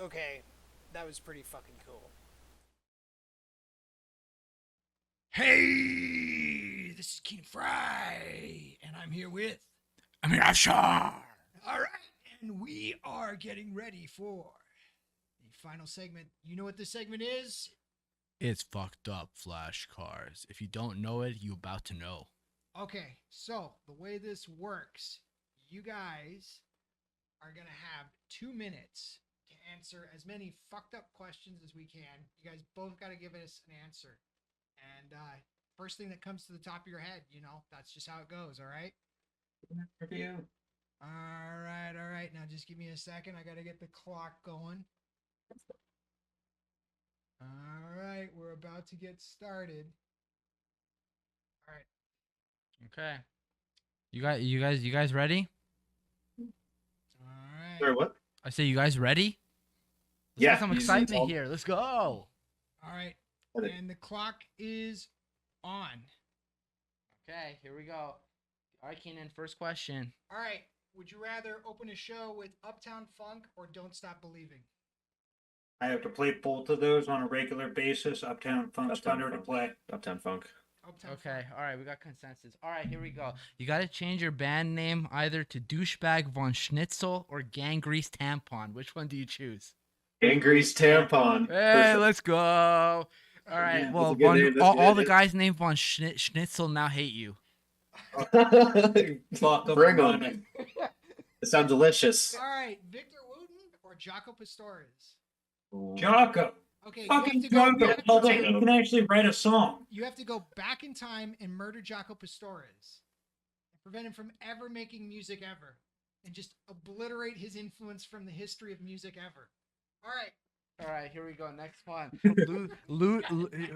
Okay, that was pretty fucking cool. Hey, this is King Fry, and I'm here with. I mean, sure. All right, and we are getting ready for the final segment. You know what this segment is? It's fucked up flashcards. If you don't know it, you about to know. Okay, so the way this works, you guys are going to have 2 minutes to answer as many fucked up questions as we can. You guys both got to give us an answer. And first thing that comes to the top of your head, that's just how it goes, all right? Review. All right. Now just give me a second. I got to get the clock going. All right, we're about to get started. All right. Okay. You guys ready? All right. Sorry, what? I say, you guys ready? Let's Yeah, get some you excitement told- here. Let's go. All right. Ready. And the clock is on. Okay, here we go. All right, Keenan, first question. All right. Would you rather open a show with Uptown Funk or Don't Stop Believing? I have to play both of those on a regular basis. Uptown Funk's Uptown better to Funk. play. Uptown Funk. Uptown Okay, all right, we got consensus. All right, here we go. You got to change your band name either to Douchebag Von Schnitzel or Gang Grease Tampon. Which one do you choose? Angry's Tampon. Hey, let's go. All right, Yeah, well, that's a good name, that's a all good the name. guys named Von Schnitzel now hate you. Fuck 'em Bring 'em. running. It sounds delicious. All right. Victor Wooten or Jaco Pastores? Jocko. Okay. Fucking you have to go Jocko. back Hold in on, time. you can actually write a song. You have to go back in time and murder Jaco Pastores and prevent him from ever making music ever, and just obliterate his influence from the history of music ever. All right. All right, here we go. Next one.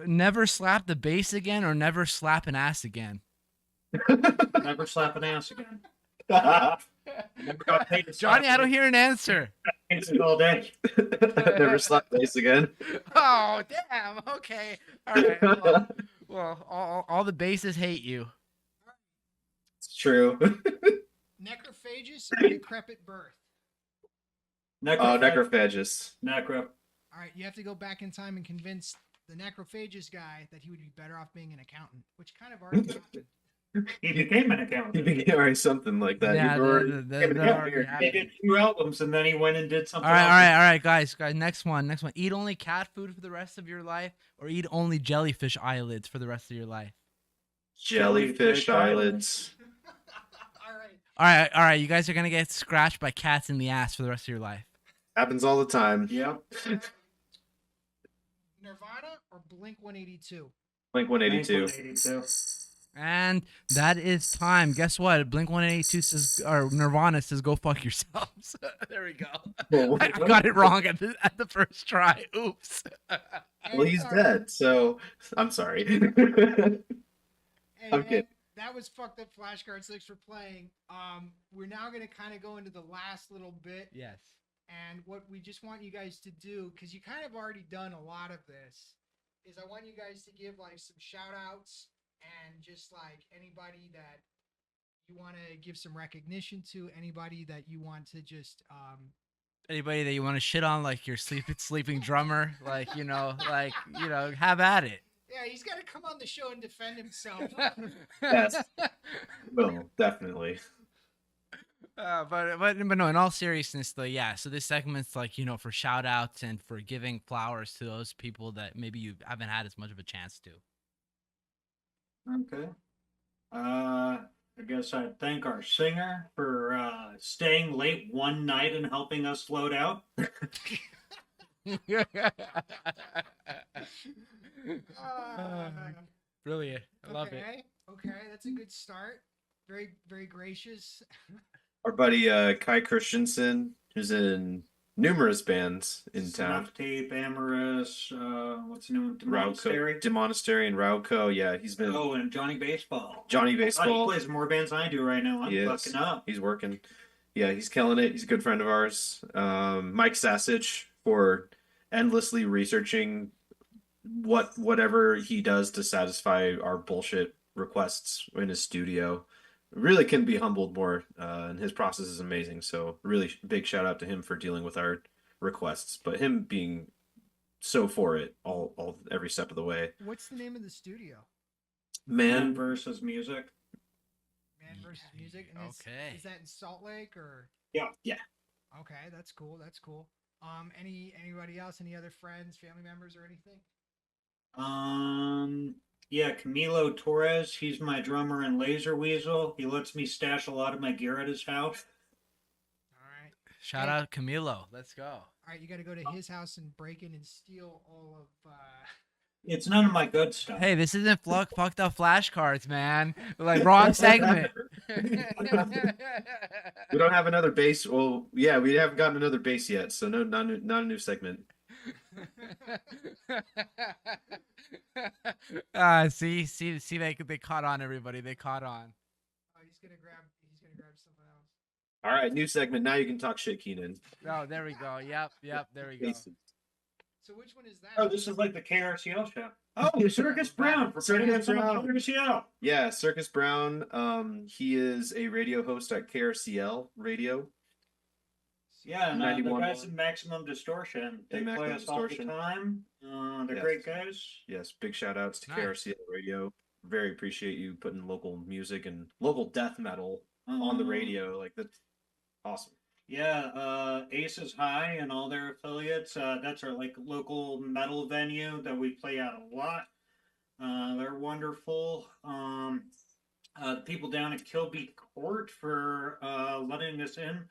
Never slap the bass again or never slap an ass again. Never slap an ass again. Never got paid to slap Johnny, I don't hear an answer. it all day. Never slap bass again. Oh, damn. Okay. All right. Well, all the bases hate you. It's true. Necrophagus or decrepit birth? Necrophagus. Necro. All right. You have to go back in time and convince the Necrophagus guy that he would be better off being an accountant, which kind of already happened. He became an He accountant. became already something like that. Yeah, You were- that already He happened. did 2 albums and then he went and did something All else. right, guys. Next one. Eat only cat food for the rest of your life, or eat only jellyfish eyelids for the rest of your life. Jellyfish eyelids. All right. All right. You guys are gonna get scratched by cats in the ass for the rest of your life. Happens all the time. Yep. Nirvana or Blink 182? Blink 182. 182. And that is time. Guess what? Blink 182 says, or Nirvana says, "Go fuck yourselves." There we go. I got it wrong at the first try. Oops. Well, he's dead, so I'm sorry. Hey, I'm man, kidding. that was fucked up flashcards. Thanks for playing. We're now gonna kind of go into the last little bit, Yes. and what we just want you guys to do, because you kind of already done a lot of this, is I want you guys to give like some shout outs and just like anybody that you want to give some recognition to, anybody that you want to just Anybody that you want to shit on, like your sleeping drummer, like have at it. yeah, he's got to come on the show and defend himself. Yes. Well, definitely. But no, in all seriousness though, yeah. So this segment's like, for shout outs and for giving flowers to those people that maybe you haven't had as much of a chance to. Okay. I guess I'd thank our singer for staying late one night and helping us load out. Brilliant. I love it. Okay, that's a good start. Very, very gracious. Our buddy Kai Christensen, who's in numerous bands in town. Snuff Tape, Amorous, what's the new one? Monastery. Demonastery and Rauco. Yeah, he's been Oh, and Johnny Baseball. Johnny God, he Baseball. plays more bands than I do right now. I'm He is. fucking up. He's working. Yeah, he's killing it. He's a good friend of ours. Mike Sasich for endlessly researching whatever he does to satisfy our bullshit requests in his studio. Really couldn't be humbled more, and his process is amazing. So really big shout out to him for dealing with our requests, but him being so for it all every step of the way. What's the name of the studio? Man Man, versus music. Man versus Music. And Okay. Is that in Salt Lake or? Yeah. Okay, that's cool. That's cool. Anybody else? Any other friends, family members, or anything? Yeah, Camilo Torres. He's my drummer in Laser Weasel. He lets me stash a lot of my gear at his house. All right. Shout Hey. out Camilo. Let's go. All right, you got to go to his house and break in and steal all of. It's none of my good stuff. Hey, this isn't fucked up flashcards, man. Like wrong segment. we don't have another bass. Well, yeah, we haven't gotten another bass yet, so no, not a new segment. See, they caught on, everybody. They caught on. Oh, he's gonna grab something else. All right, new segment. Now you can talk shit, Keenan. Oh, there we go. Yep, there we go. So which one is that? Oh, this is like the KRCL show. Oh, Circus Brown. For Circus Brown. KRCL. Yeah, Circus Brown. He is a radio host at KRCL Radio. Yeah, and the 91. guys in Maximum Distortion. They And play Maximum us all the Distortion. time. They're Yes. great guys. Yes, big shout outs to Nice. KRCL Radio. Very appreciate you putting local music and local death metal on the radio. Like, that's awesome. Yeah, Aces High and all their affiliates. That's our like local metal venue that we play at a lot. They're wonderful. The people down at Kilby Court for letting us in.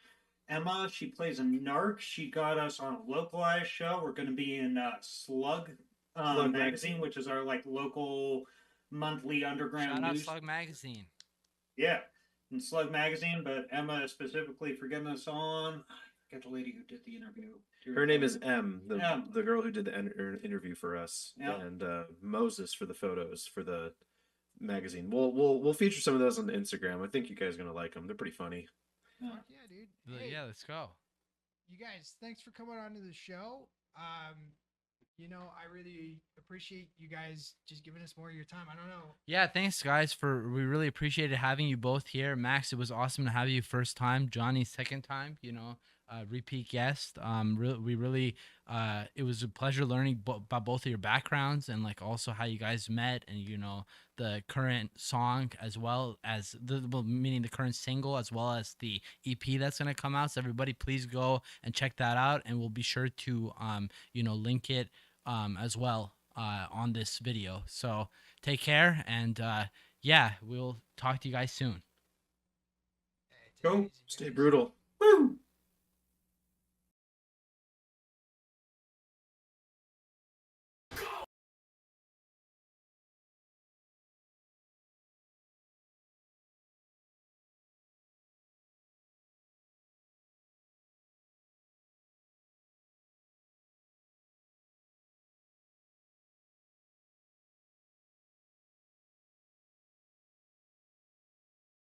Emma, she plays a narc. She got us on a localized show. We're going to be in Slug, Slug magazine, which is our like local monthly underground Shout out news. Slug Magazine. Yeah, in Slug magazine. But Emma specifically for getting us on. I forget the lady who did the interview. Her name is M, M. the girl who did the interview for us, Yeah. and Moses for the photos for the magazine. We'll feature some of those on the Instagram. I think you guys are gonna like them. They're pretty funny. Fuck yeah, dude. Hey, Yeah, let's go. you guys, thanks for coming on to the show. I really appreciate you guys just giving us more of your time. I don't know. Yeah, thanks guys we really appreciated having you both here. Max, it was awesome to have you first time. Johnny, second time, repeat guest. We really it was a pleasure learning about both of your backgrounds and like also how you guys met and the current song as well as meaning the current single as well as the EP that's going to come out. So everybody please go and check that out, and we'll be sure to link it as well on this video. So take care, and we'll talk to you guys soon. Hey, take it Go. easy, Stay guys. brutal.